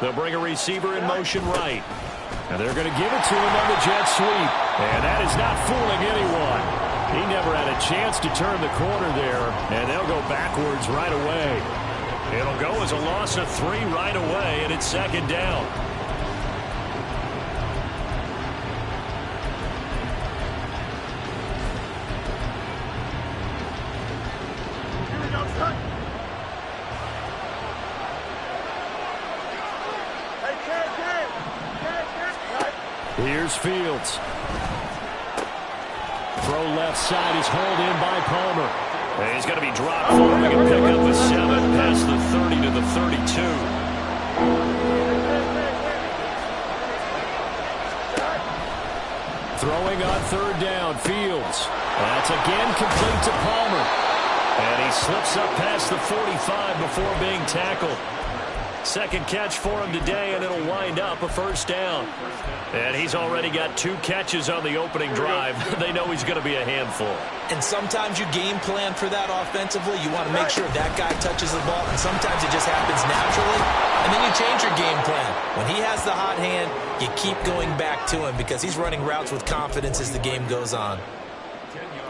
They'll bring a receiver in motion right. And they're going to give it to him on the jet sweep. And that is not fooling anyone. He never had a chance to turn the corner there. And they'll go backwards right away. It'll go as a loss of 3 right away, and it's second down. Here's Fields. Throw left side is hauled in by Palmer. And he's going to be dropped, forming a pickup of 7 past the 30 to the 32. Throwing on third down, Fields. That's again complete to Palmer. And he slips up past the 45 before being tackled. Second catch for him today, and it'll wind up a first down. And he's already got 2 catches on the opening drive. They know he's going to be a handful. And sometimes you game plan for that offensively. You want to make sure that guy touches the ball, and sometimes it just happens naturally. And then you change your game plan. When he has the hot hand, you keep going back to him because he's running routes with confidence as the game goes on.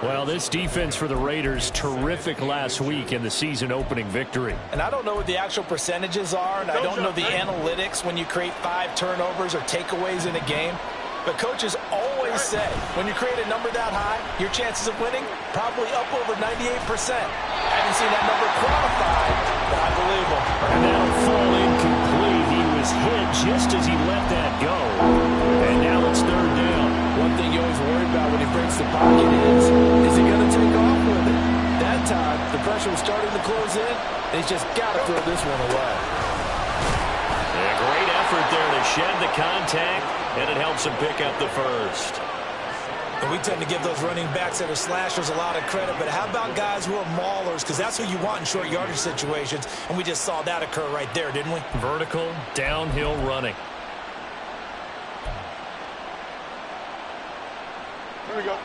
Well, this defense for the Raiders, terrific last week in the season-opening victory. And I don't know what the actual percentages are, and I don't know the analytics when you create 5 turnovers or takeaways in a game. But coaches always say, when you create a number that high, your chances of winning probably up over 98%. Haven't seen that number quantified, but I believe him. And that'll fall incomplete. He was hit just as he let that go. And now it's third down. One thing you always worry about when he breaks the pocket is he going to take off with it? That time, the pressure was starting to close in. He's just got to throw this one away. A great effort there to shed the contact, and it helps him pick up the first. And we tend to give those running backs that are slashers a lot of credit, but how about guys who are maulers? Because that's who you want in short yardage situations, and we just saw that occur right there, didn't we? Vertical, downhill running. Here we go.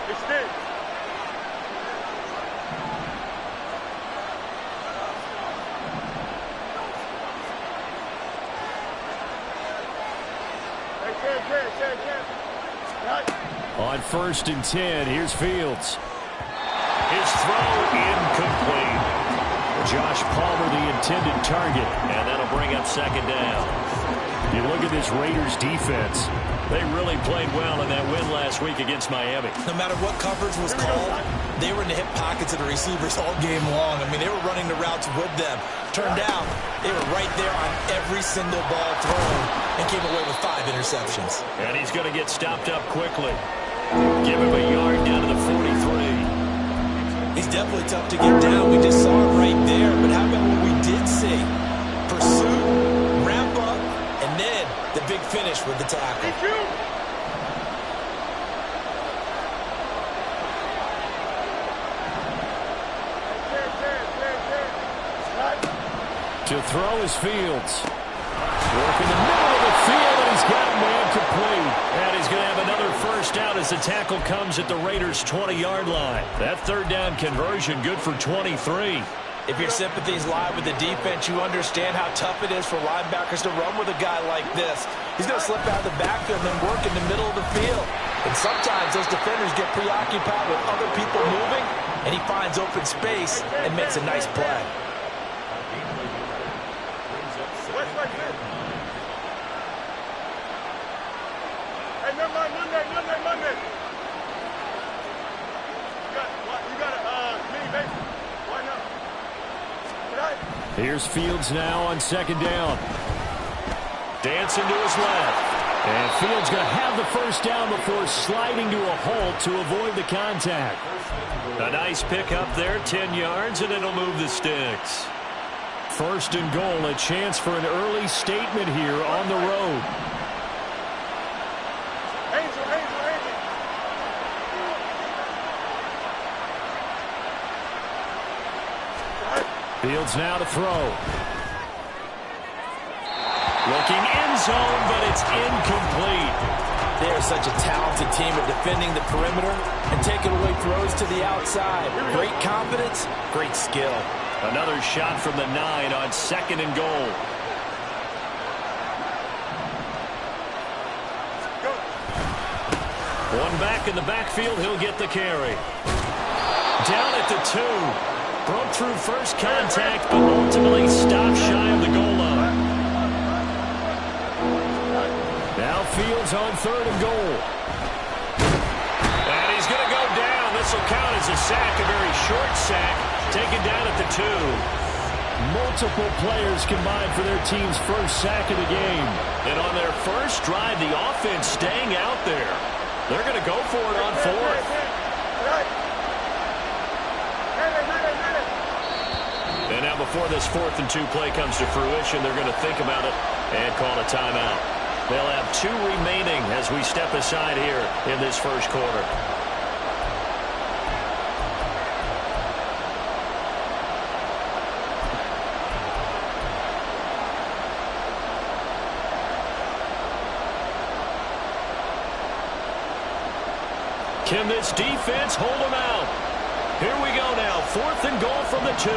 It's this. On 1st and 10, here's Fields. His throw incomplete. Josh Palmer, the intended target, and that'll bring up second down. You look at this Raiders defense. They really played well in that win last week against Miami. No matter what coverage was called, they were in the hip pockets of the receivers all game long. I mean, they were running the routes with them. Turned out, they were right there on every single ball thrown and came away with 5 interceptions. And he's going to get stopped up quickly. Give him a yard down to the 43. He's definitely tough to get down. We just saw it right there. But how about what we did see? Pursuit, wrap up, and then the big finish with the tackle. To throw is Fields. Work in the middle of the field, and he's got a man complete. And he's going to have another first down as the tackle comes at the Raiders' 20-yard line. That third down conversion good for 23. If your sympathies lie with the defense, you understand how tough it is for linebackers to run with a guy like this. He's going to slip out of the backfield and then work in the middle of the field. And sometimes those defenders get preoccupied with other people moving, and he finds open space and makes a nice play. Here's Fields now on second down. Dancing to his left. And Fields going to have the first down before sliding to a halt to avoid the contact. A nice pick up there, 10 yards, and it'll move the sticks. First and goal, a chance for an early statement here on the road. Fields now to throw. Looking end zone, but it's incomplete. They are such a talented team at defending the perimeter and taking away throws to the outside. Great confidence, great skill. Another shot from the 9 on 2nd and goal. One back in the backfield. He'll get the carry. Down at the 2. Broke through first contact, but ultimately stopped shy of the goal line. Now Fields on 3rd and goal. And he's going to go down. This will count as a sack, a very short sack, taken down at the 2. Multiple players combined for their team's first sack of the game. And on their first drive, the offense staying out there. They're going to go for it on 4th. And now before this 4th and 2 play comes to fruition, they're going to think about it and call a timeout. They'll have 2 remaining as we step aside here in this first quarter. Can this defense hold them out? Here we go now. 4th and goal from the 2.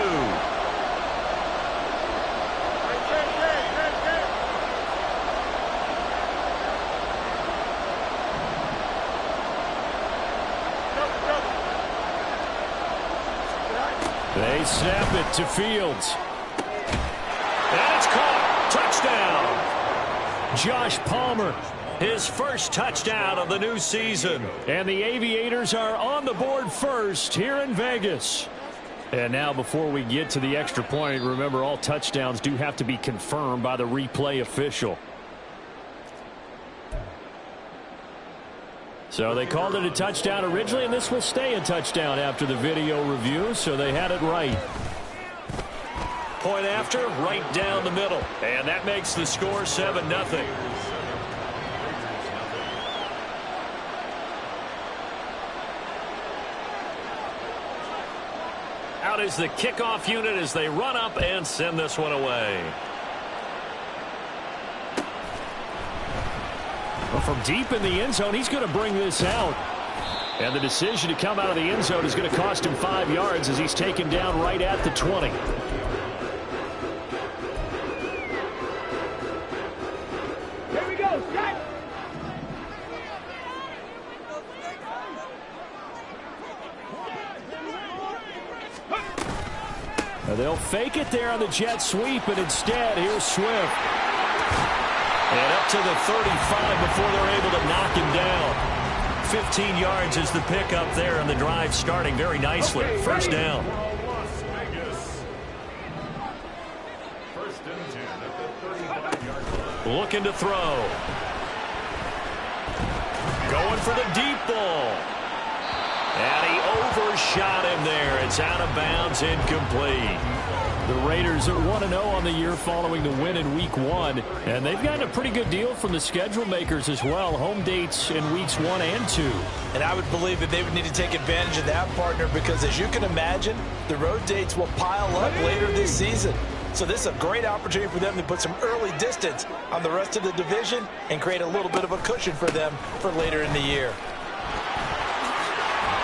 They snap it to Fields. And it's caught. Touchdown. Josh Palmer. His first touchdown of the new season. And the Aviators are on the board first here in Vegas. And now before we get to the extra point, remember all touchdowns do have to be confirmed by the replay official. So they called it a touchdown originally, and this will stay a touchdown after the video review, so they had it right. Point after, right down the middle. And that makes the score 7-0. Out is the kickoff unit as they run up and send this one away. Well, from deep in the end zone, he's going to bring this out. And the decision to come out of the end zone is going to cost him 5 yards as he's taken down right at the 20. Here we go, set! They'll fake it there on the jet sweep, and instead, here's Swift. And up to the 35 before they're able to knock him down. 15 yards is the pickup there, and the drive starting very nicely. First down. Looking to throw. Going for the deep ball. And he overshot him there. It's out of bounds, incomplete. The Raiders are 1-0 on the year following the win in Week 1. And they've gotten a pretty good deal from the schedule makers as well. Home dates in Weeks 1 and 2. And I would believe that they would need to take advantage of that, partner, because as you can imagine, the road dates will pile up later this season. So this is a great opportunity for them to put some early distance on the rest of the division and create a little bit of a cushion for them for later in the year.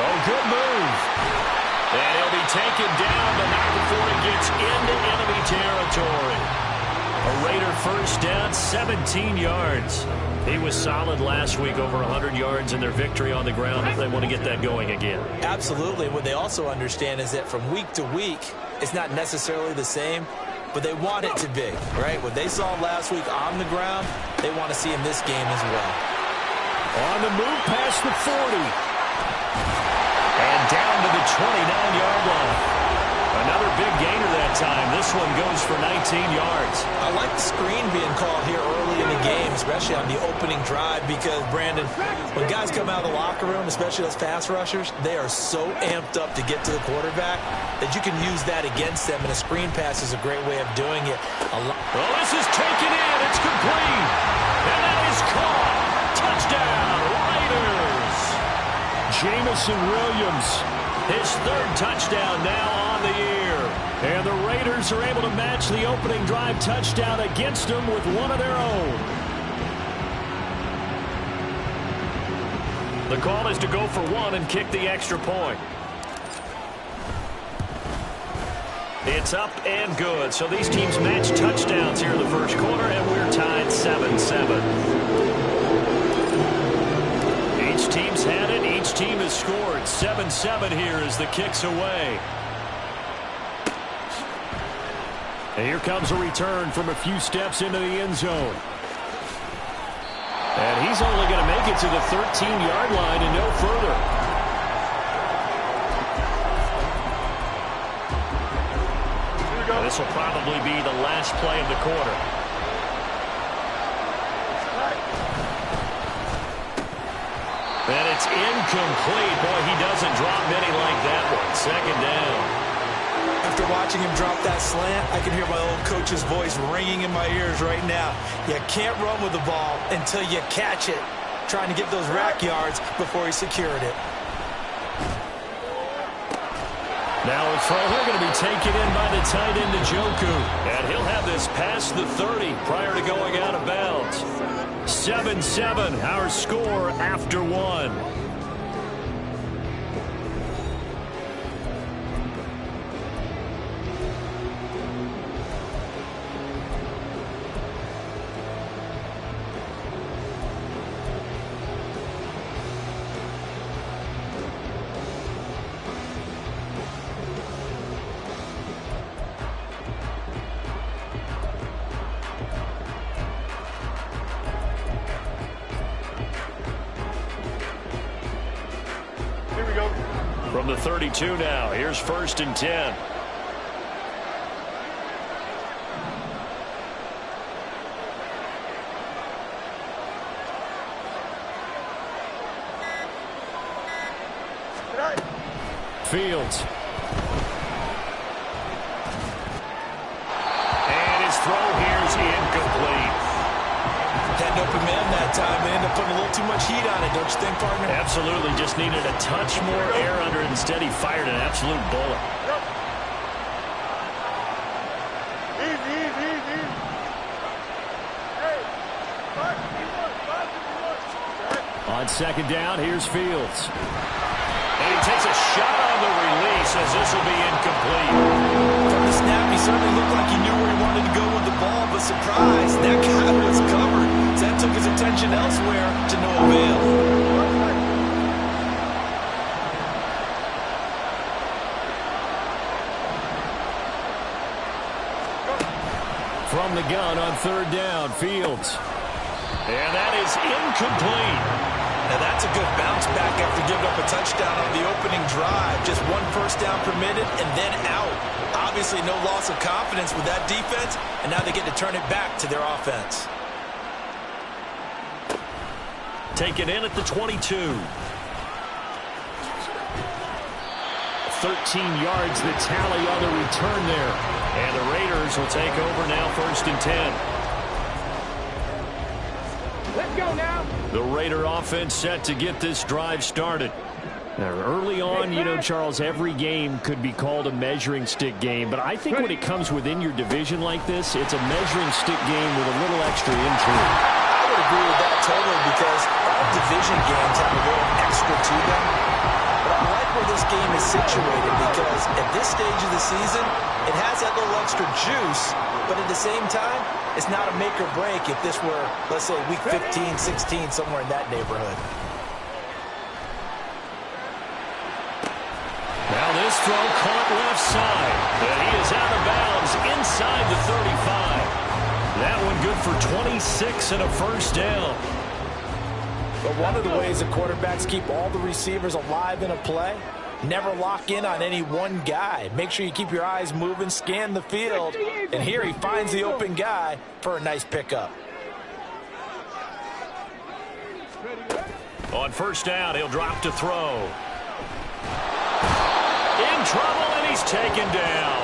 Oh, good move. And he'll be taken down, but not before he gets into enemy territory. A Raider first down, 17 yards. He was solid last week, over 100 yards in their victory on the ground if they want to get that going again. Absolutely. What they also understand is that from week to week, it's not necessarily the same, but they want it to be, right? What they saw last week on the ground, they want to see in this game as well. On the move past the 40. And down to the 29-yard line. Another big gainer that time. This one goes for 19 yards. I like the screen being called here early in the game, especially on the opening drive, because, Brandon, when guys come out of the locker room, especially those pass rushers, they are so amped up to get to the quarterback that you can use that against them, and a screen pass is a great way of doing it. Well, this is taken in. It's complete. And that is caught. Touchdown, Raiders. Jamison Williams, his 3rd touchdown now on the year. And the Raiders are able to match the opening drive touchdown against them with one of their own. The call is to go for one and kick the extra point. It's up and good. So these teams match touchdowns here in the first quarter, and we're tied 7-7. Each team's had it. Each team has scored. 7-7 here as the kick's away. And here comes a return from a few steps into the end zone. And he's only going to make it to the 13-yard line and no further. And this will probably be the last play of the quarter. And it's incomplete. Boy, he doesn't drop many like that one. Second down. After watching him drop that slant, I can hear my old coach's voice ringing in my ears right now. You can't run with the ball until you catch it. Trying to get those rack yards before he secured it. Now a throw here going to be taken in by the tight end, Njoku. And he'll have this past the 30 prior to going out of bounds. 7-7, our score after one. From the 32 now, here's 1st and 10. Fields. And his throw here's incomplete. Had an open man that time and ended up putting a little too much heat on it, don't you think, partner? Absolutely. Just needed a touch more air under it. Instead, he fired an absolute bullet. On second down, here's Fields. And he takes a shot on the release as this will be incomplete. From the snap, he certainly looked like he knew where he wanted to go with the ball, but surprise, that guy was covered. So that took his attention elsewhere to no avail. From the gun on third down, Fields. And that is incomplete. Now that's a good bounce back after giving up a touchdown on the opening drive. Just one first down permitted and then out. Obviously no loss of confidence with that defense, and now they get to turn it back to their offense. Taken in at the 22. 13 yards the tally on the return there. And the Raiders will take over now 1st and 10. Let's go now. The Raider offense set to get this drive started. Now, early on, you know, Charles, every game could be called a measuring stick game. But I think when it comes within your division like this, it's a measuring stick game with a little extra intrigue. I would agree with that totally because all division games have a little extra to them. But I like where this game is situated because at this stage of the season, it has that little extra juice. But at the same time, it's not a make or break if this were, let's say, week 15, 16, somewhere in that neighborhood. Now this throw caught left side. And he is out of bounds inside the 35. That one good for 26 and a first down. But one of the ways that quarterbacks keep all the receivers alive in a play, never lock in on any one guy. Make sure you keep your eyes moving, scan the field, and here he finds the open guy for a nice pickup. On first down, he'll drop to throw. In trouble, and he's taken down.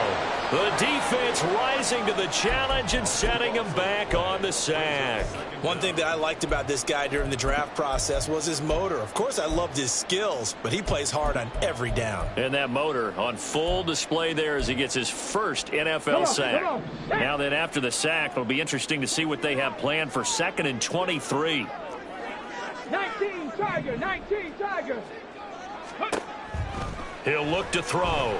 The defense rising to the challenge and setting him back on the sack. One thing that I liked about this guy during the draft process was his motor. Of course, I loved his skills, but he plays hard on every down. And that motor on full display there as he gets his first NFL sack. Now then, after the sack, it'll be interesting to see what they have planned for 2nd and 23. 19 Tiger, 19 Tiger. He'll look to throw.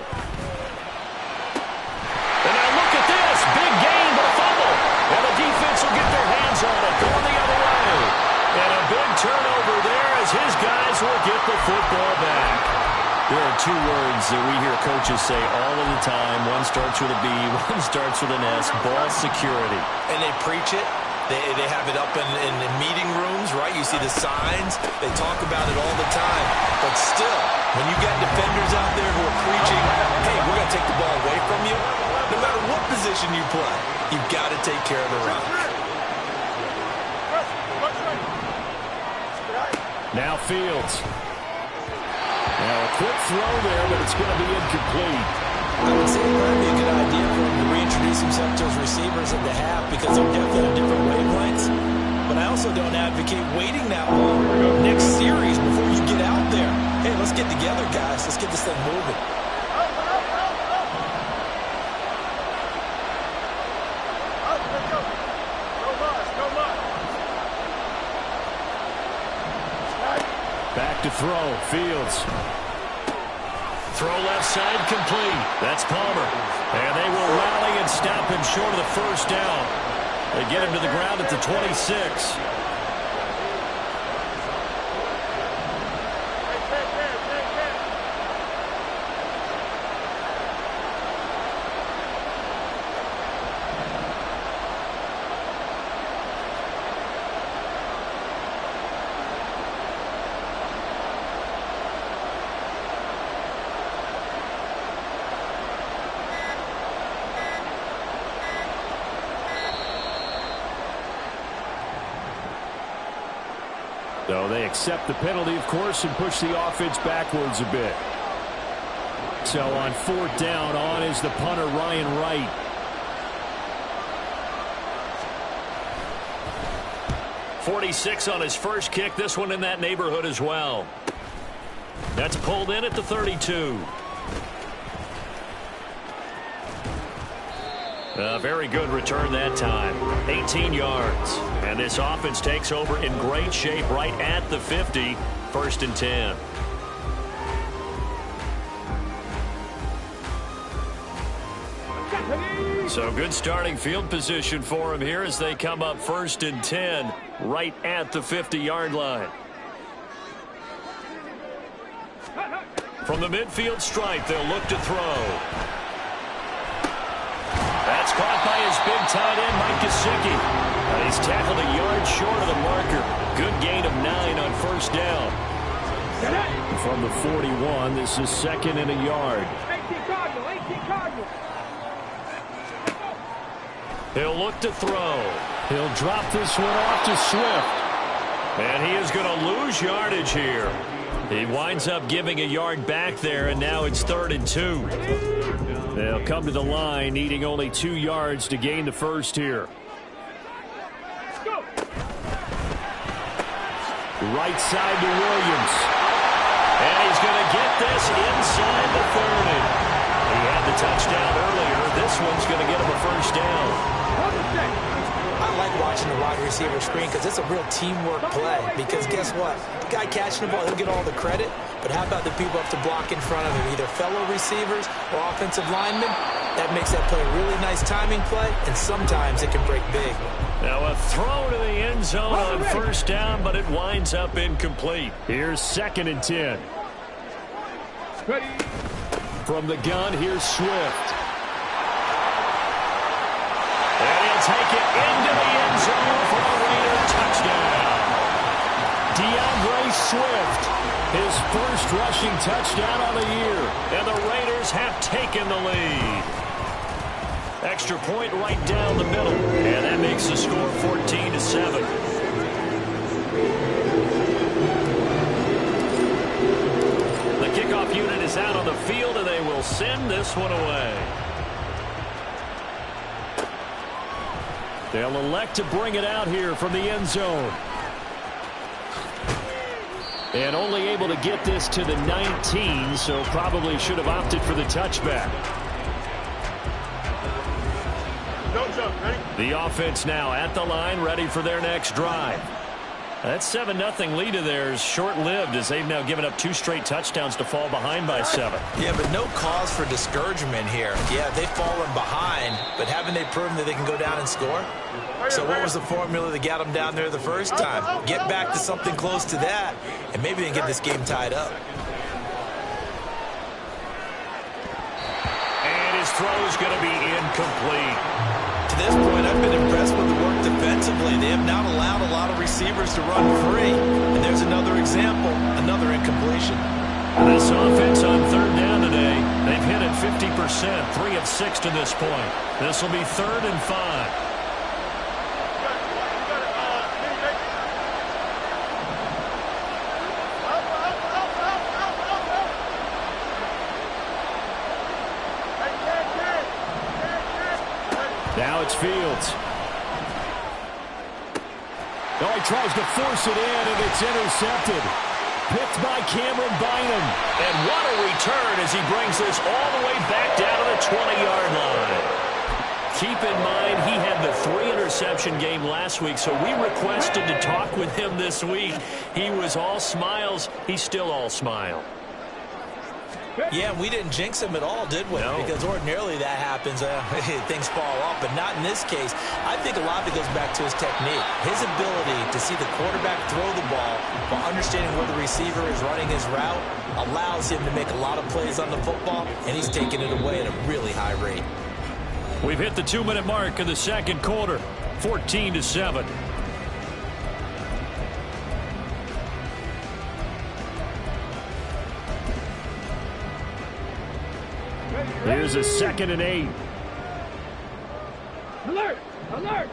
football back. There are two words that we hear coaches say all of the time. One starts with a B, one starts with an S, ball security. And they preach it. They have it up in meeting rooms, right? You see the signs. They talk about it all the time. But still, when you got defenders out there who are preaching, hey, we're going to take the ball away from you, no matter what position you play, you've got to take care of the rock. Now Fields. Now a quick throw there, but it's going to be incomplete. I would say it might be a good idea for him to reintroduce himself to his receivers at the half because they're definitely on different wavelengths. But I also don't advocate waiting that long next series before you get out there. Hey, let's get together, guys. Let's get this thing moving. Back to throw. Fields. Throw left side complete. That's Palmer. And they will rally and stop him short of the first down. They get him to the ground at the 26. So they accept the penalty, of course, and push the offense backwards a bit. So on fourth down, on is the punter, Ryan Wright. .46 on his first kick. This one in that neighborhood as well. That's pulled in at the 32. A very good return that time. 18 yards. And this offense takes over in great shape right at the 50. 1st and 10. So good starting field position for him here as they come up 1st and 10 right at the 50-yard line. From the midfield stripe, they'll look to throw. That's caught by his big tight end, Mike Gesicki. He's tackled a yard short of the marker. Good gain of 9 on first down. From the 41, this is 2nd and a yard. 18 Cardinal. He'll look to throw. He'll drop this one off to Swift. And he is going to lose yardage here. He winds up giving a yard back there, and now it's 3rd and 2. They'll come to the line, needing only 2 yards to gain the first here. Right side to Williams. And he's going to get this inside the 30. He had the touchdown earlier. This one's going to get him a first down. I like watching the wide receiver screen because it's a real teamwork play. Because guess what? The guy catching the ball, he'll get all the credit. But how about the people have to block in front of him, either fellow receivers or offensive linemen? That makes that play a really nice timing play, and sometimes it can break big. Now a throw to the end zone on first down, but it winds up incomplete. Here's 2nd and 10. From the gun, here's Swift. And he'll take it into the end zone for a Raider touchdown. DeAndre Swift, his first rushing touchdown of the year. And the Raiders have taken the lead. Extra point right down the middle. And that makes the score 14-7. The kickoff unit is out on the field, and they will send this one away. They'll elect to bring it out here from the end zone. And only able to get this to the 19, so probably should have opted for the touchback. The offense now at the line, ready for their next drive. That 7-0 lead of theirs short-lived as they've now given up 2 straight touchdowns to fall behind by 7. Yeah, but no cause for discouragement here. Yeah, they've fallen behind, but haven't they proven that they can go down and score? So what was the formula that got them down there the first time? Get back to something close to that, and maybe they can get this game tied up. And his throw's going to be incomplete. To this point, I've been impressed with the work defensively. They have not allowed a lot of receivers to run free. And there's another example, another incompletion. This offense on 3rd down today, they've hit it 50%, 3 of 6 to this point. This will be 3rd and 5. Now it's Fields. Oh, he tries to force it in, and it's intercepted. Picked by Cameron Bynum. And what a return as he brings this all the way back down to the 20-yard line. Keep in mind, he had the 3-interception game last week, so we requested to talk with him this week. He was all smiles. He's still all smile. Yeah, we didn't jinx him at all, did we? No. Because ordinarily that happens, things fall off, but not in this case. I think a lot of it goes back to his technique. His ability to see the quarterback throw the ball while understanding where the receiver is running his route allows him to make a lot of plays on the football, and he's taking it away at a really high rate. We've hit the 2-minute mark of the second quarter, 14-7. Here's a 2nd and 8. Alert! Alert!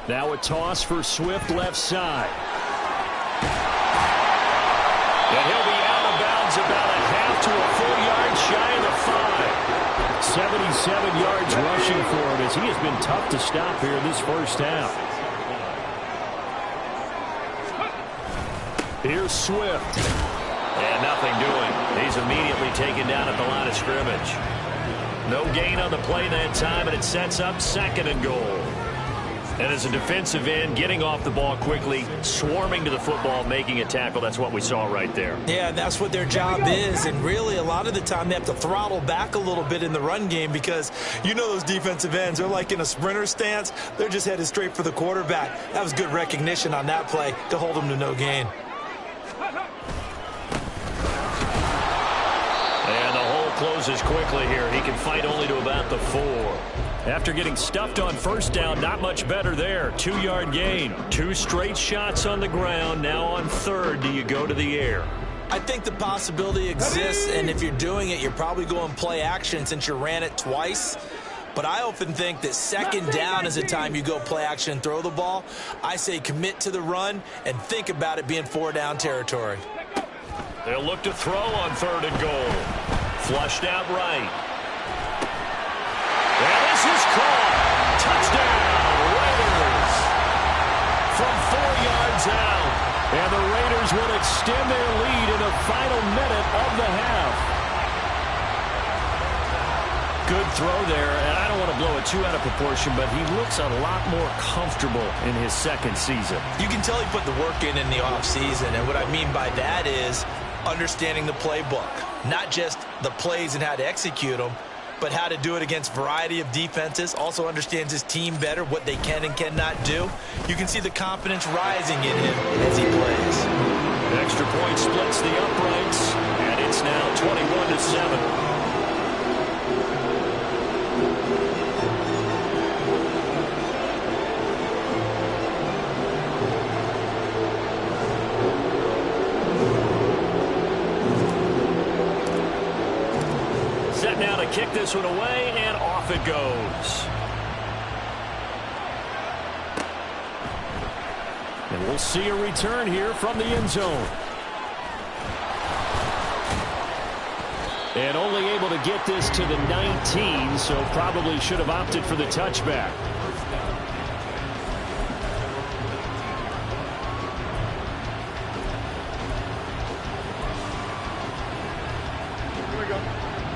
Now a toss for Swift left side. And he'll be out of bounds about a half to a full yard shy of the 5. 77 yards rushing for him as he has been tough to stop here this first half. Here's Swift. And nothing doing. He's immediately taken down at the line of scrimmage. No gain on the play that time, and it sets up 2nd and goal. And as a defensive end, getting off the ball quickly, swarming to the football, making a tackle, that's what we saw right there. Yeah, that's what their job is, and really a lot of the time they have to throttle back a little bit in the run game because you know those defensive ends, they're like in a sprinter stance. They're just headed straight for the quarterback. That was good recognition on that play to hold them to no gain. And the hole closes quickly here. He can fight only to about the 4. After getting stuffed on 1st down, not much better there. 2-yard gain. 2 straight shots on the ground. Now on 3rd, do you go to the air? I think the possibility exists, and if you're doing it, you're probably going play action since you ran it twice. But I often think that 2nd down is the time you go play action and throw the ball. I say commit to the run and think about it being 4-down territory. They'll look to throw on 3rd and goal. Flushed out right. And this is caught. Touchdown, Raiders. From 4 yards out. And the Raiders will extend their lead in the final minute of the half. Good throw there, and I don't want to blow it too out of proportion, but he looks a lot more comfortable in his 2nd season. You can tell he put the work in the offseason, and what I mean by that is understanding the playbook. Not just the plays and how to execute them, but how to do it against a variety of defenses. Also understands his team better, what they can and cannot do. You can see the confidence rising in him as he plays. Extra point splits the uprights, and it's now 21-7. Now to kick this one away, and off it goes. And we'll see a return here from the end zone. And only able to get this to the 19, so probably should have opted for the touchback.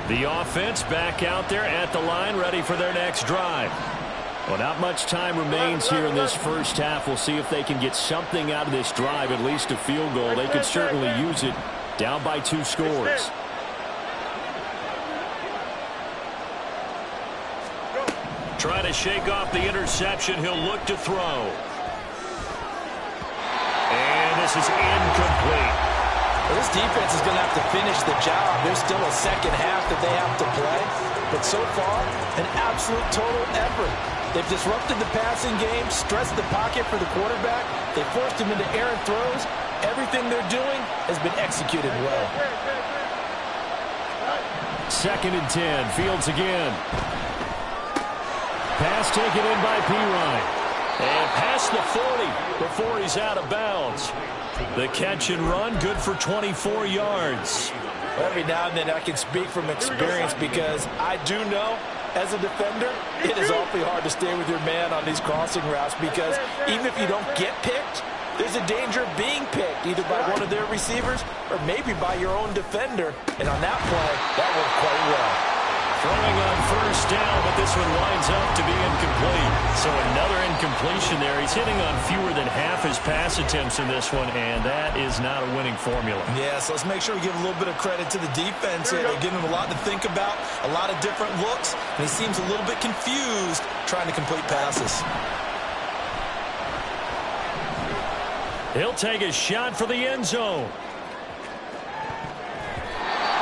The offense back out there at the line, ready for their next drive. Well, not much time remains here in this first half. We'll see if they can get something out of this drive, at least a field goal. They could certainly use it, down by 2 scores. Trying to shake off the interception. He'll look to throw. And this is incomplete. Well, this defense is going to have to finish the job. There's still a second half that they have to play. But so far, an absolute total effort. They've disrupted the passing game, stressed the pocket for the quarterback. They forced him into errant throws. Everything they're doing has been executed well. 2nd and 10. Fields again. Pass taken in by Pirine. And past the 40 before he's out of bounds. The catch and run, good for 24 yards. Every now and then I can speak from experience because I do know, as a defender, it is awfully hard to stay with your man on these crossing routes because even if you don't get picked, there's a danger of being picked either by one of their receivers or maybe by your own defender. And on that play, that worked quite well. Throwing on 1st down, but this one winds up to be incomplete. So another incompletion there. He's hitting on fewer than half his pass attempts in this one, and that is not a winning formula. Yeah, so let's make sure we give a little bit of credit to the defense here. They're giving him a lot to think about, a lot of different looks, and he seems a little bit confused trying to complete passes. He'll take a shot for the end zone.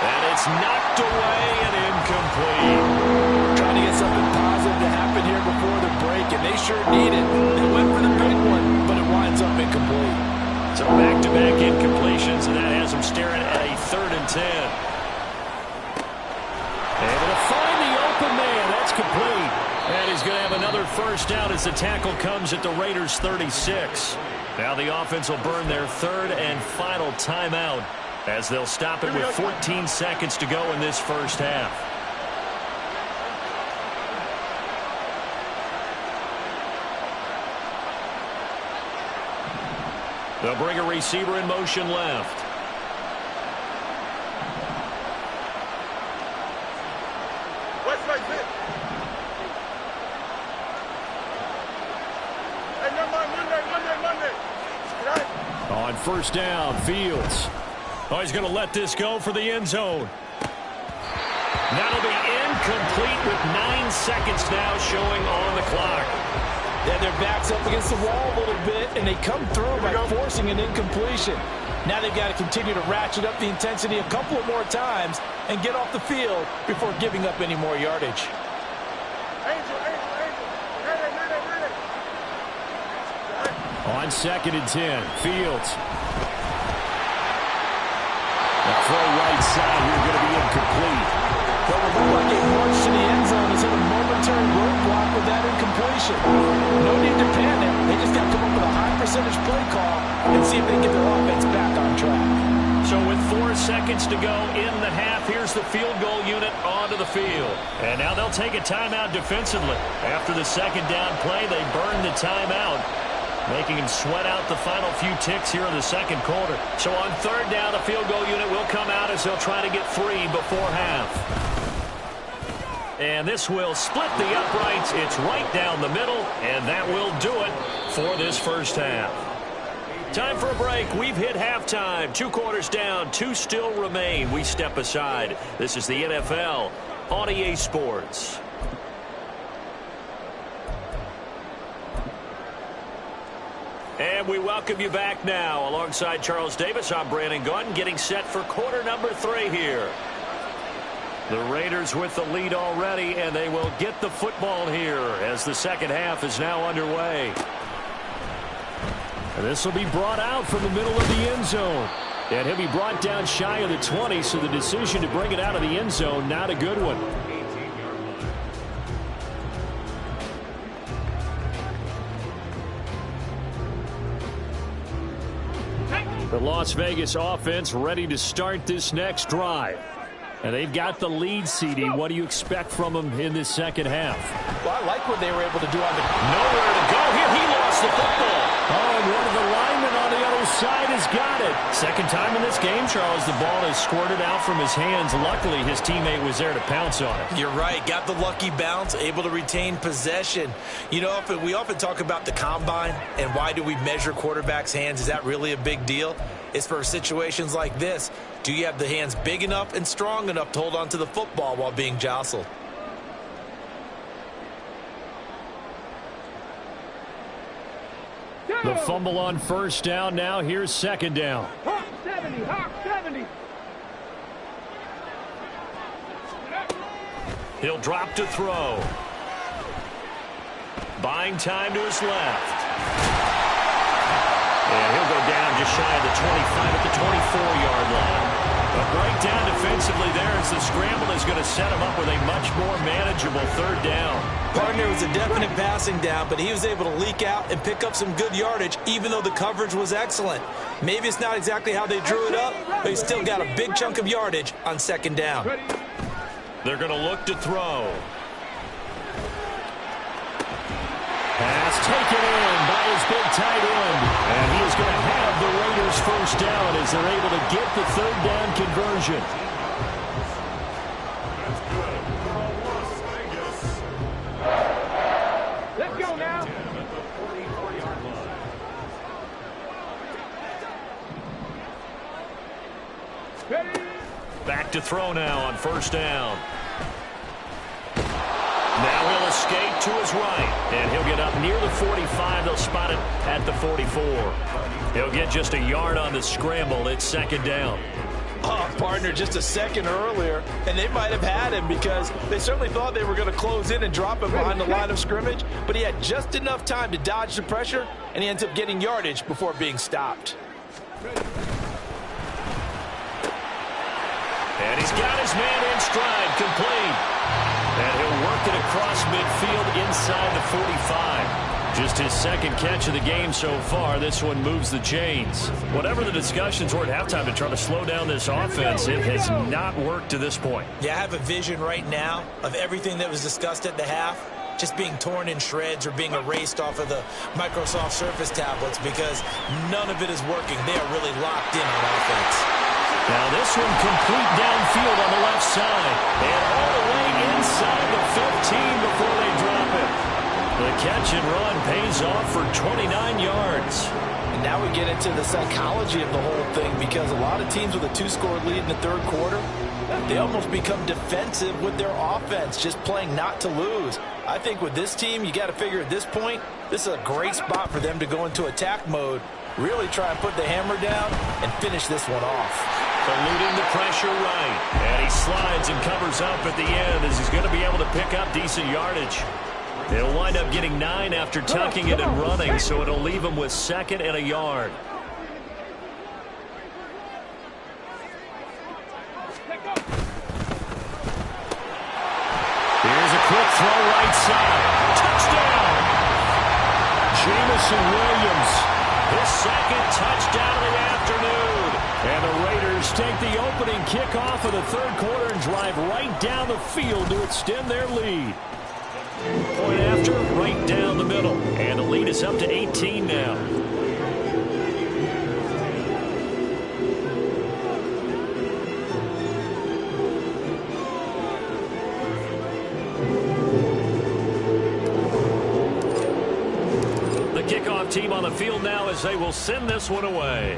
And it's knocked away and incomplete. Trying to get something positive to happen here before the break, and they sure need it. They went for the big one, but it winds up incomplete. So back-to-back incompletions, and that has them staring at a 3rd and 10. Able to find the open man. That's complete. And he's going to have another 1st down as the tackle comes at the Raiders' 36. Now the offense will burn their 3rd and final timeout, as they'll stop it with 14 seconds to go in this first half. They'll bring a receiver in motion left. On 1st down, Fields. Oh, he's going to let this go for the end zone. That'll be incomplete with 9 seconds now showing on the clock. Yeah, their back's up against the wall a little bit, and they come through by forcing an incompletion. Now they've got to continue to ratchet up the intensity a couple of more times and get off the field before giving up any more yardage. On 2nd and 10, Fields. The throw right side here going to be incomplete. What would look like a march to the end zone is in a momentary roadblock with that incompletion. No need to panic. They just got to come up with a high percentage play call and see if they can get their offense back on track. So with 4 seconds to go in the half, here's the field goal unit onto the field. And now they'll take a timeout defensively. After the 2nd down play, they burn the timeout, making him sweat out the final few ticks here in the 2nd quarter. So on 3rd down, the field goal unit will come out as they'll try to get 3 before half. And this will split the uprights. It's right down the middle, and that will do it for this first half. Time for a break. We've hit halftime. 2 quarters down, 2 still remain. We step aside. This is the NFL on EA Sports. And we welcome you back now. Alongside Charles Davis, I'm Brandon Gaudin, getting set for quarter number 3 here. The Raiders with the lead already, and they will get the football here as the 2nd half is now underway. And this will be brought out from the middle of the end zone. And he'll be brought down shy of the 20, so the decision to bring it out of the end zone, not a good one. The Las Vegas offense ready to start this next drive. And they've got the lead, CD. What do you expect from them in this 2nd half? Well, I like what they were able to do on the... Nowhere to go here. He lost the football. Oh, and one of the linemen on the other side has got it. Second time in this game, Charles, the ball has squirted out from his hands. Luckily, his teammate was there to pounce on it. You're right. Got the lucky bounce, able to retain possession. You know, we often talk about the combine and why do we measure quarterbacks' hands. Is that really a big deal? It's for situations like this. Do you have the hands big enough and strong enough to hold on to the football while being jostled? The fumble on first down. Now here's second down. Hawk 70, Hawk 70. He'll drop to throw. Buying time to his left. And he'll go down just shy of the 25 at the 24-yard line. A breakdown defensively there as the scramble is going to set him up with a much more manageable third down. Partner was a definite passing down, but he was able to leak out and pick up some good yardage, even though the coverage was excellent. Maybe it's not exactly how they drew it up, but he still got a big chunk of yardage on second down. They're going to look to throw. Pass taken in by his big tight end. And he is going to have the Raiders first down as they're able to get the third down conversion. Let's go now. Ready? Back to throw now on first down. Now he'll escape to his right, and he'll get up near the 45. They'll spot it at the 44. He'll get just a yard on the scramble. It's second down. Oh, partner, just a second earlier, and they might have had him because they certainly thought they were going to close in and drop him behind the line of scrimmage, but he had just enough time to dodge the pressure, and he ends up getting yardage before being stopped. And he's got his man in stride, complete. And he'll work it across midfield inside the 45. Just his second catch of the game so far. This one moves the chains. Whatever the discussions were at halftime to try to slow down this offense, it has not worked to this point. Yeah, I have a vision right now of everything that was discussed at the half just being torn in shreds or being erased off of the Microsoft Surface tablets because none of it is working. They are really locked in on offense. Now this one complete downfield on the left side. And all the way inside the 15 before they drop it. The catch and run pays off for 29 yards. And now we get into the psychology of the whole thing because a lot of teams with a two-score lead in the third quarter, they almost become defensive with their offense, just playing not to lose. I think with this team, you got to figure at this point, this is a great spot for them to go into attack mode, really try and put the hammer down and finish this one off. Eluding the pressure right. And he slides and covers up at the end as he's going to be able to pick up decent yardage. He'll wind up getting 9 after tucking it and running, so it'll leave him with second and a yard. Here's a quick throw right side. Touchdown! Jamison Williams, his second touchdown of the afternoon. And the Raiders take the opening kickoff of the third quarter and drive right down the field to extend their lead. Point after, right down the middle. And the lead is up to 18 now. The kickoff team on the field now as they will send this one away.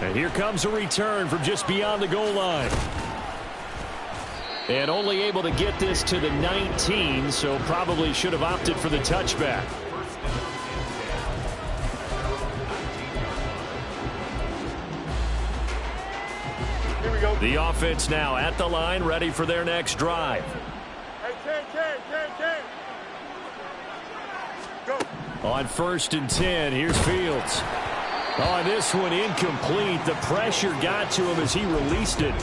And here comes a return from just beyond the goal line. And only able to get this to the 19, so probably should have opted for the touchback. Here we go. The offense now at the line, ready for their next drive. Hey, 10. Go. On 1st and 10, here's Fields. On this one, incomplete. The pressure got to him as he released it.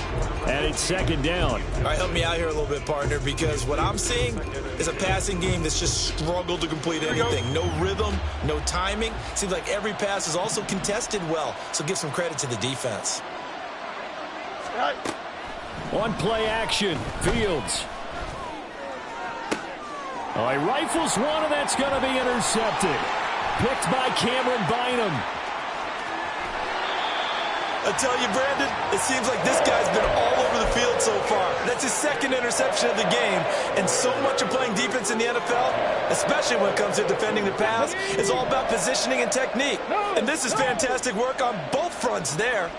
And it's second down. All right, help me out here a little bit, partner, because what I'm seeing is a passing game that's just struggled to complete anything. No rhythm, no timing. Seems like every pass is also contested well, so give some credit to the defense. Right. On play action, Fields. Oh, he rifles one, and that's going to be intercepted. picked by Cameron Bynum. I tell you, Brandon, it seems like this guy's been all over the field so far. That's his second interception of the game, and so much of playing defense in the NFL, especially when it comes to defending the pass, is all about positioning and technique. And this is fantastic work on both fronts there.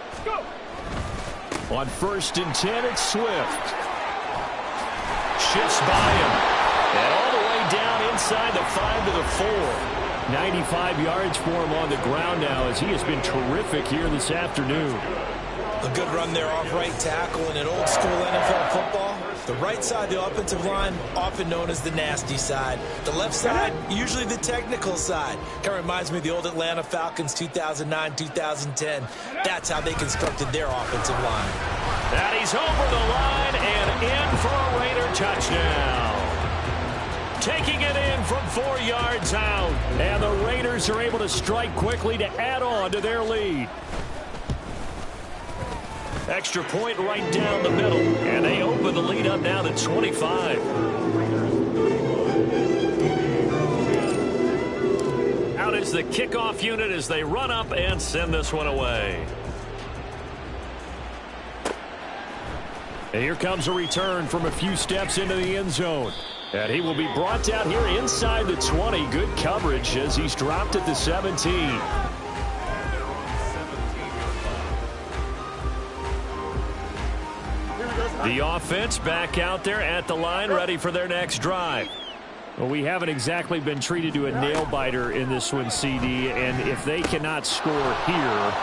On 1st and 10, it's Swift. Shifts by him. And all the way down inside the 5 to the 4. 95 yards for him on the ground now as he has been terrific here this afternoon. A good run there off right tackle in an old school NFL football. The right side of the offensive line, often known as the nasty side. The left side, usually the technical side. Kind of reminds me of the old Atlanta Falcons 2009-2010. That's how they constructed their offensive line. And he's over the line and in for a Raider touchdown. Taking it in from 4 yards out. And the Raiders are able to strike quickly to add on to their lead. Extra point right down the middle. And they open the lead up now to 25. Out is the kickoff unit as they run up and send this one away. And here comes a return from a few steps into the end zone. And he will be brought down here inside the 20. Good coverage as he's dropped at the 17. The offense back out there at the line, ready for their next drive. Well, we haven't exactly been treated to a nail-biter in this one, CD. And if they cannot score here,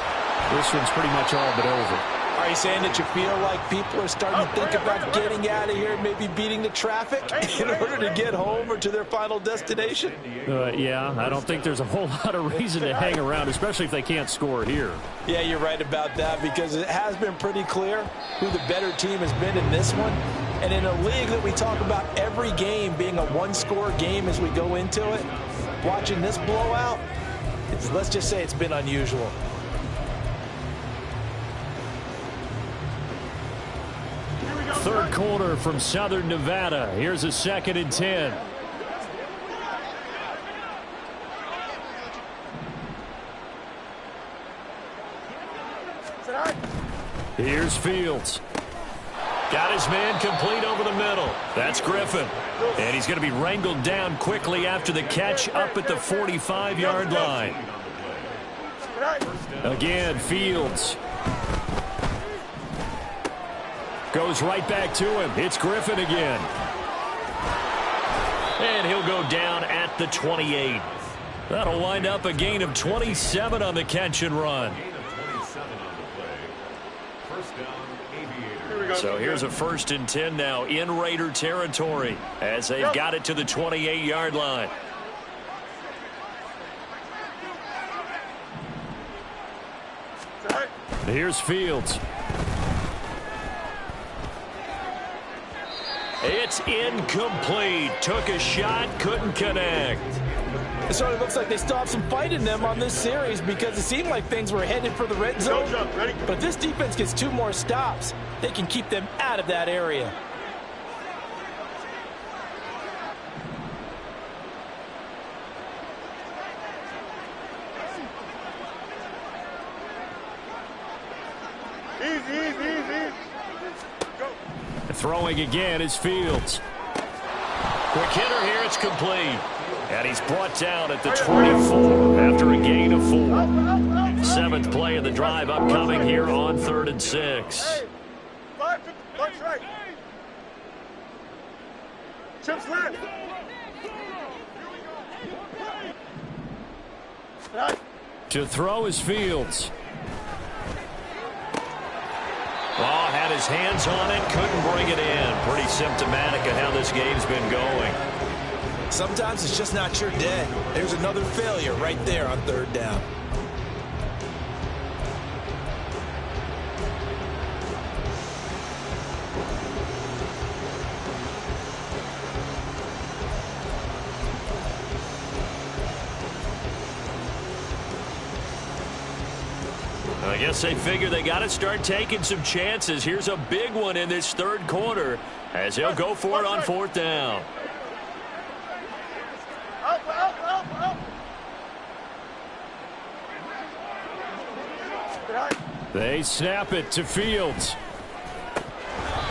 this one's pretty much all but over. Are you saying that you feel like people are starting to think about getting out of here and maybe beating the traffic in order to get home or to their final destination? Yeah, I don't think there's a whole lot of reason to hang around, especially if they can't score here. Yeah, you're right about that because it has been pretty clear who the better team has been in this one. And in a league that we talk about every game being a one-score game as we go into it, watching this blowout, let's just say it's been unusual. Third quarter from Southern Nevada. Here's a 2nd and 10. Here's Fields. Got his man complete over the middle. That's Griffin. And he's going to be wrangled down quickly after the catch up at the 45-yard line. Again, Fields. Goes right back to him. It's Griffin again. And he'll go down at the 28. That'll wind up a gain of 27 on the catch and run. So here's a 1st and 10 now in Raider territory as they've got it to the 28-yard line. Here's Fields. It's incomplete. Took a shot, couldn't connect. It sort of looks like they still have some fight in them on this series because it seemed like things were headed for the red zone. But if this defense gets 2 more stops, they can keep them out of that area. Easy. Go. Throwing again is Fields. Quick hitter here, it's complete. And he's brought down at the 24 after a gain of 4. 7th play of the drive upcoming here on 3rd and 6. Punch right. Chips left. To throw is Fields. Oh, had his hands on it, couldn't bring it in. Pretty symptomatic of how this game's been going. Sometimes it's just not your day. There's another failure right there on 3rd down. I guess they figure they got to start taking some chances. Here's a big one in this 3rd quarter as he'll go for it on 4th down. They snap it to Fields.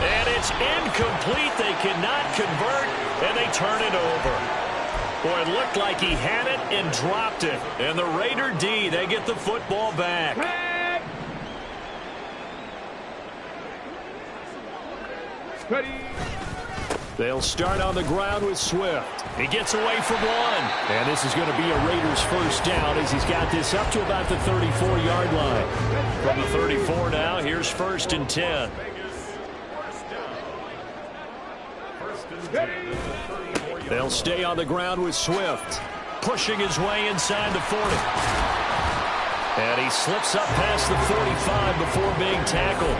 And it's incomplete. They cannot convert, and they turn it over. Boy, it looked like he had it and dropped it. And the Raider D, they get the football back. Ready. They'll start on the ground with Swift. He gets away from one. And this is going to be a Raiders first down as he's got this up to about the 34-yard line. From the 34 now, here's 1st and 10. They'll stay on the ground with Swift. Pushing his way inside the 40. And he slips up past the 45 before being tackled.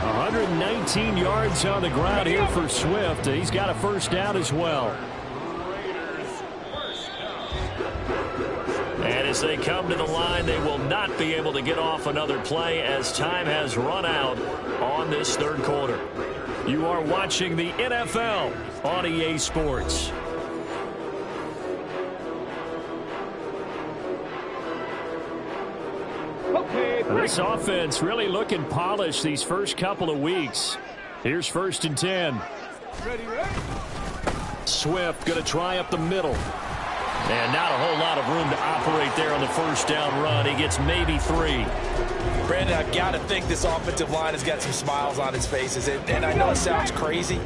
119 yards on the ground here for Swift. He's got a first down as well. And as they come to the line, they will not be able to get off another play as time has run out on this third quarter. You are watching the NFL on EA Sports. This offense really looking polished these first couple of weeks. Here's 1st and 10. Swift going to try up the middle. And not a whole lot of room to operate there on the first down run. He gets maybe 3. Brandon, I've got to think this offensive line has got some smiles on its faces. And I know it sounds crazy,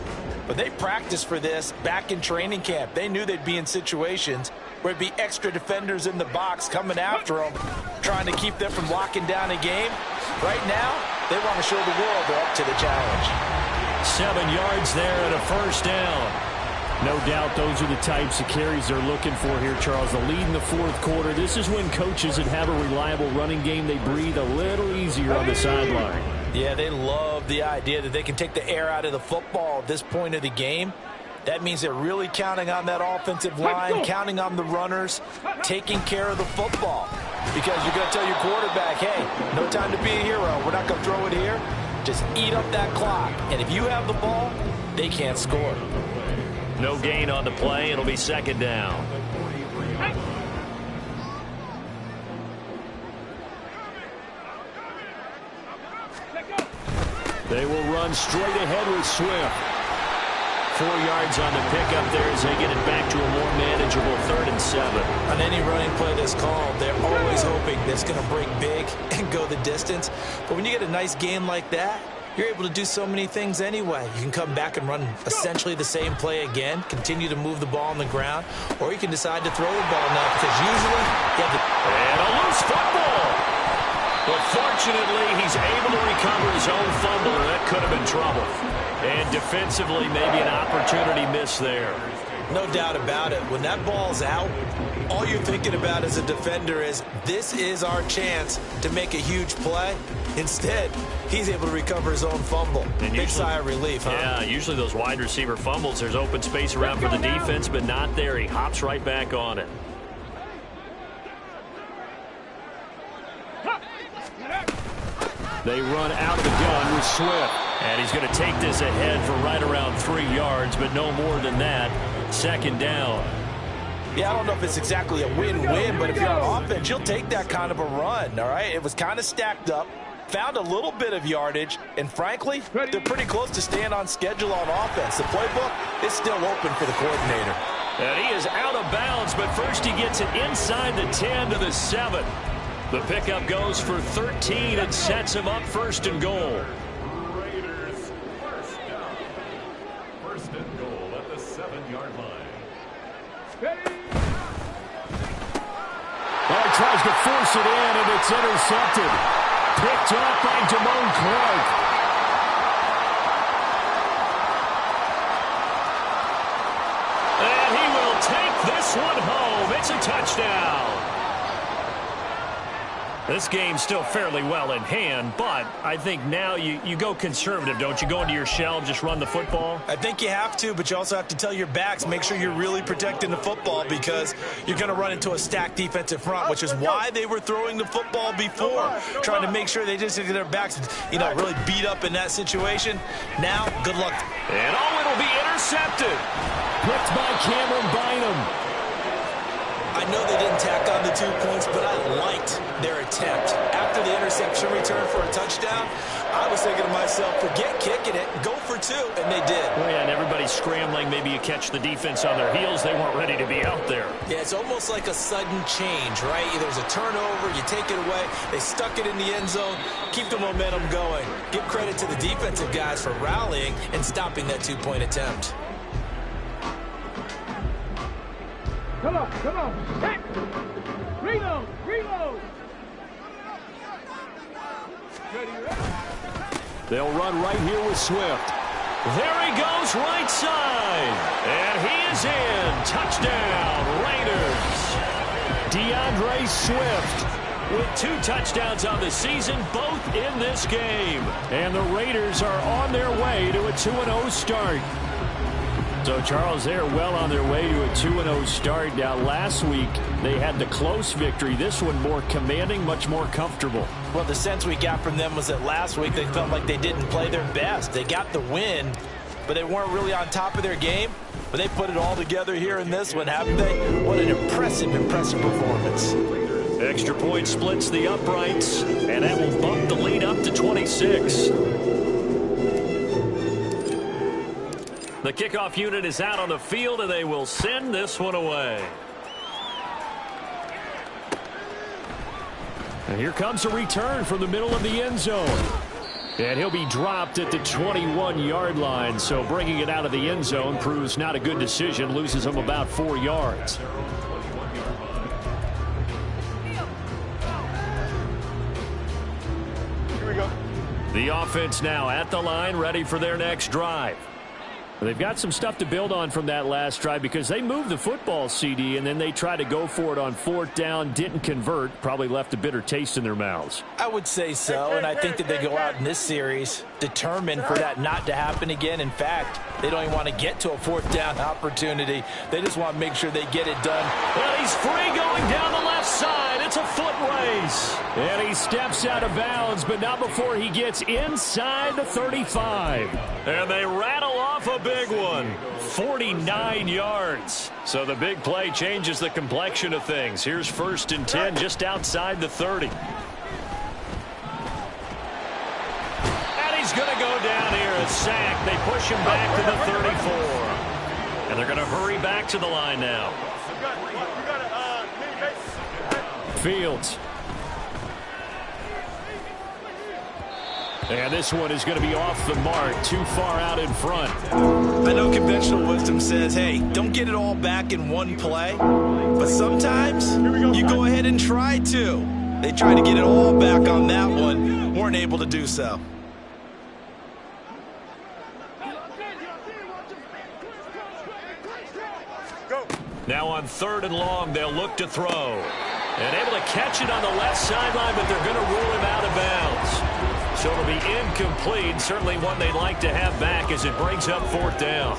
but they practiced for this back in training camp. They knew they'd be in situations where it'd be extra defenders in the box coming after them, trying to keep them from locking down a game. Right now, they want to show the world they're up to the challenge. 7 yards there and a first down. No doubt those are the types of carries they're looking for here, Charles. The lead in the fourth quarter. This is when coaches that have a reliable running game, they breathe a little easier on the sideline. Yeah, they love the idea that they can take the air out of the football at this point of the game. That means they're really counting on that offensive line, counting on the runners, taking care of the football. Because you're going to tell your quarterback, hey, no time to be a hero. We're not going to throw it here. Just eat up that clock. And if you have the ball, they can't score. No gain on the play. It'll be 2nd down. They will run straight ahead with Swift. 4 yards on the pickup there as they get it back to a more manageable 3rd and 7. On any running play that's called, they're always hoping that's going to break big and go the distance. But when you get a nice game like that, you're able to do so many things anyway. You can come back and run essentially the same play again, continue to move the ball on the ground, or you can decide to throw the ball now because usually you have the... And a loose football! But fortunately, he's able to recover his own fumble, and that could have been trouble. And defensively, maybe an opportunity missed there. No doubt about it. When that ball's out, all you're thinking about as a defender is, this is our chance to make a huge play. Instead, he's able to recover his own fumble. And big sigh of relief, huh? Yeah, usually those wide receiver fumbles, there's open space around for the defense, but not there. He hops right back on it. They run out of the gun with Swift. And he's going to take this ahead for right around 3 yards, but no more than that. 2nd down. Yeah, I don't know if it's exactly a win-win, but if you're on offense, you'll take that kind of a run, all right? It was kind of stacked up, found a little bit of yardage, and frankly, they're pretty close to staying on schedule on offense. The playbook is still open for the coordinator. And he is out of bounds, but first he gets it inside the 10 to the 7. The pickup goes for 13 and sets him up 1st and goal. Raiders first down. 1st and goal at the 7-yard line. Well, he tries to force it in, and it's intercepted. Picked up by Damone Clark. And he will take this one home. It's a touchdown. This game's still fairly well in hand, but I think now you go conservative, don't you? Go into your shell, just run the football? I think you have to, but you also have to tell your backs, make sure you're really protecting the football because you're going to run into a stacked defensive front, which is why they were throwing the football before, trying to make sure they just get their backs, really beat up in that situation. Now, good luck. And it'll be intercepted. Picked by Cameron Bynum. I know they didn't tack on the 2 points, but I liked their attempt. After after the interception return for a touchdown, I was thinking to myself, forget kicking it, go for 2, and they did. Well, yeah, and everybody's scrambling. Maybe you catch the defense on their heels. They weren't ready to be out there. Yeah, it's almost like a sudden change, right? There's a turnover, you take it away, they stuck it in the end zone, keep the momentum going. Give credit to the defensive guys for rallying and stopping that 2-point attempt. Come on, come on. Hey. Reload, reload. They'll run right here with Swift. There he goes, right side. And he is in. Touchdown, Raiders. DeAndre Swift with 2 touchdowns on the season, both in this game. And the Raiders are on their way to a 2-0 start. So, Charles, they're well on their way to a 2-0 start. Now, last week, they had the close victory. This one more commanding, much more comfortable. Well, the sense we got from them was that last week they felt like they didn't play their best. They got the win, but they weren't really on top of their game. But they put it all together here in this one, haven't they? What an impressive, impressive performance. Extra point splits the uprights, and that will bump the lead up to 26. The kickoff unit is out on the field, and they will send this one away. And here comes a return from the middle of the end zone. And he'll be dropped at the 21-yard line, so bringing it out of the end zone proves not a good decision, loses him about 4 yards. Here we go. The offense now at the line, ready for their next drive. They've got some stuff to build on from that last drive because they moved the football, CD, and then they tried to go for it on 4th down, didn't convert, probably left a bitter taste in their mouths. I would say so, and I think that they go out in this series determined for that not to happen again. In fact, they don't even want to get to a 4th down opportunity. They just want to make sure they get it done. Well, he's free going down the left side. It's a foot race. And he steps out of bounds, but not before he gets inside the 35. And they rattle off a big one. 49 yards. So the big play changes the complexion of things. Here's 1st and 10 just outside the 30. And he's going to go down here. A sack. They push him back to the 34. And they're going to hurry back to the line now. Fields. And this one is going to be off the mark, too far out in front. I know conventional wisdom says, hey, don't get it all back in one play. But sometimes you go ahead and try to. They tried to get it all back on that one. Weren't able to do so. Now on 3rd and long, they'll look to throw. And able to catch it on the left sideline, but they're going to rule him out of bounds. So it'll be incomplete, certainly one they'd like to have back as it brings up 4th down.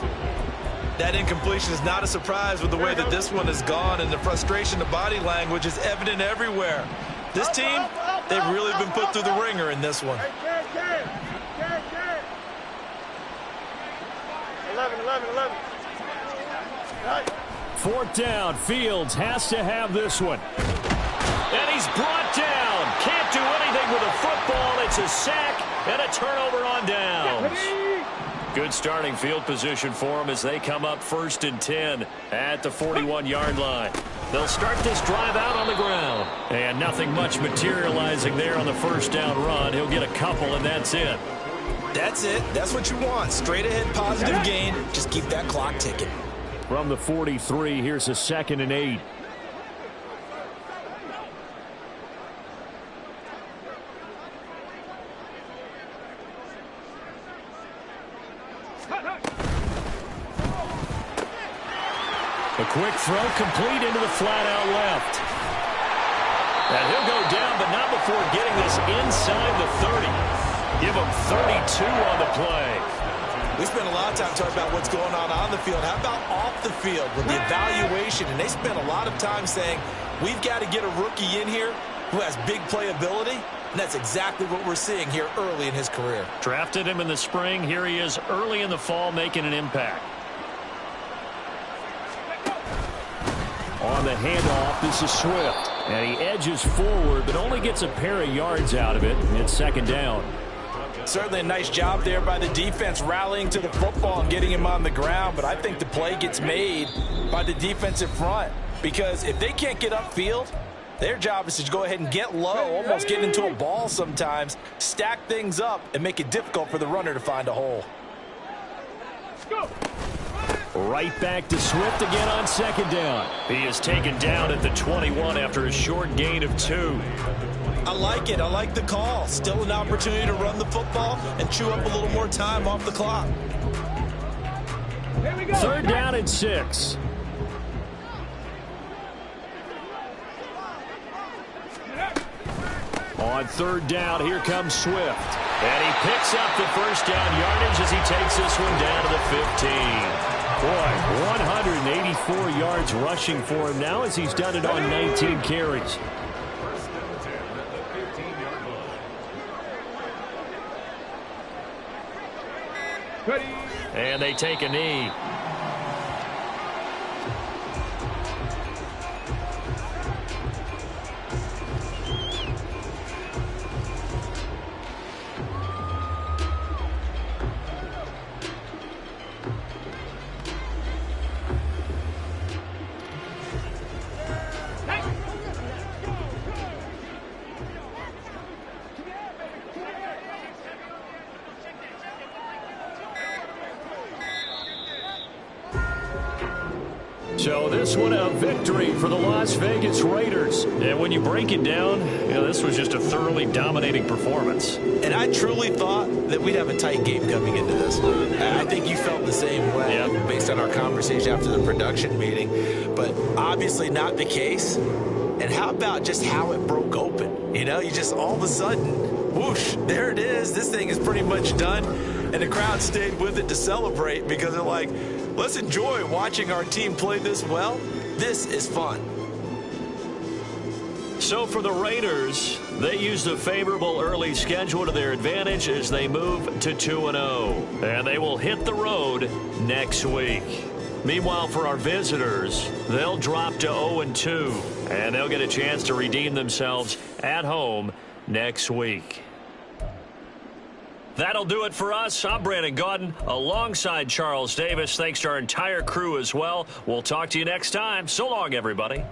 That incompletion is not a surprise with the way that this one has gone, and the frustration, the body language is evident everywhere. This team, they've really been put through the ringer in this one. 11. 4th down, Fields has to have this one. And he's brought down. Can't do anything with a football. It's a sack and a turnover on downs. Good starting field position for him as they come up 1st and 10 at the 41-yard line. They'll start this drive out on the ground. And nothing much materializing there on the 1st down run. He'll get a couple, and that's it. That's it. That's what you want. Straight ahead positive gain. Just keep that clock ticking. From the 43, here's a 2nd and 8. A quick throw complete into the flat-out left. And he'll go down, but not before getting this inside the 30. Give him 32 on the play. We spent a lot of time talking about what's going on the field. How about off the field with the evaluation? And they spent a lot of time saying, we've got to get a rookie in here who has big playability. And that's exactly what we're seeing here early in his career. Drafted him in the spring. Here he is early in the fall making an impact. On the handoff, this is Swift. And he edges forward, but only gets a pair of yards out of it. It's second down. Certainly a nice job there by the defense rallying to the football and getting him on the ground, but I think the play gets made by the defensive front because if they can't get upfield, their job is to go ahead and get low, almost get into a ball sometimes, stack things up, and make it difficult for the runner to find a hole. Right back to Swift again on second down. He is taken down at the 21 after a short gain of 2. I like it. I like the call. Still an opportunity to run the football and chew up a little more time off the clock. Third down and 6. On third down, here comes Swift. And he picks up the first down yardage as he takes this one down to the 15. Boy, 184 yards rushing for him now as he's done it on 19 carries. First and 10 at the 15-yard line. And they take a knee. So this one a victory for the Las Vegas Raiders. And when you break it down, this was just a thoroughly dominating performance. And I truly thought that we'd have a tight game coming into this. I think you felt the same way based on our conversation after the production meeting. But obviously not the case. And how about just how it broke open? You just all of a sudden, whoosh, there it is. This thing is pretty much done. And the crowd stayed with it to celebrate because they're like, let's enjoy watching our team play this well. This is fun. So for the Raiders, they use the favorable early schedule to their advantage as they move to 2-0. And they will hit the road next week. Meanwhile, for our visitors, they'll drop to 0-2. And they'll get a chance to redeem themselves at home next week. That'll do it for us. I'm Brandon Gaudin alongside Charles Davis. Thanks to our entire crew as well. We'll talk to you next time. So long, everybody.